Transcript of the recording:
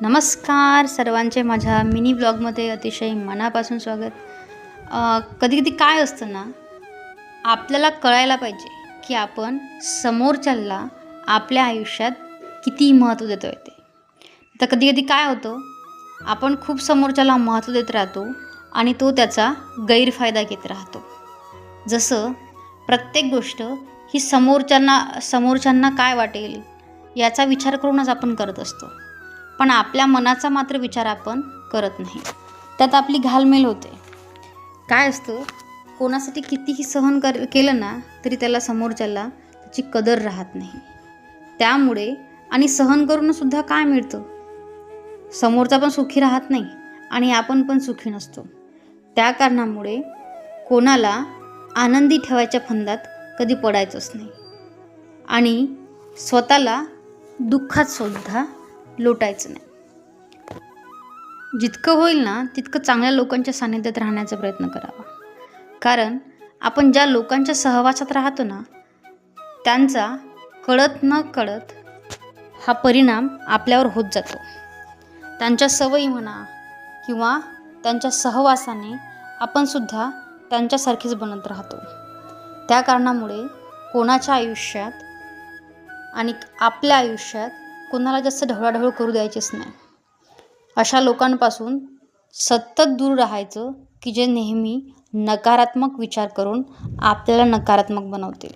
नमस्कार सर्वांचे माझ्या मिनी ब्लॉगमध्ये अतिशय मनापासून स्वागत. कधी कधी काय असतं ना, आपल्याला कळायला पाहिजे की आपण समोरच्याला आपल्या आयुष्यात किती महत्त्व देतो आहे ते. तर कधी कधी काय होतं, आपण खूप समोरच्याला महत्त्व देत राहतो आणि तो त्याचा गैरफायदा घेत राहतो. जसं प्रत्येक गोष्ट ही समोरच्यांना काय वाटेल याचा विचार करूनच आपण करत असतो, पण आपल्या मनाचा मात्र विचार आपण करत नाही. त्यात आपली घालमेल होते. काय असतं, कोणासाठी कितीही सहन केलं ना तरी त्याला समोरच्याला त्याची कदर राहत नाही. त्यामुळे आणि सहन करूनसुद्धा काय मिळतं, समोरचा पण सुखी राहत नाही आणि आपण पण सुखी नसतो. त्या कारणामुळे कोणाला आनंदी ठेवायच्या फंदात कधी पडायचंच नाही आणि स्वतःला दुःखात सुद्धा लोटायचं नाही. जितकं होईल ना तितकं चांगल्या लोकांच्या सानिध्यात राहण्याचा प्रयत्न करावा. कारण आपण ज्या लोकांच्या सहवासात राहतो ना, त्यांचा कळत न कळत हा परिणाम आपल्यावर होत जातो. त्यांच्या सवयी म्हणा किंवा त्यांच्या सहवासाने आपण सुद्धा त्यांच्यासारखेच बनत राहतो. त्या कारणामुळे कोणाच्या आयुष्यात आणि आपल्या आयुष्यात कोणाला जास्त ढवळाढवळ करू द्यायचीच नाही. अशा लोकांपासून सतत दूर राहायचं की जे नेहमी नकारात्मक विचार करून आपल्याला नकारात्मक बनवतील.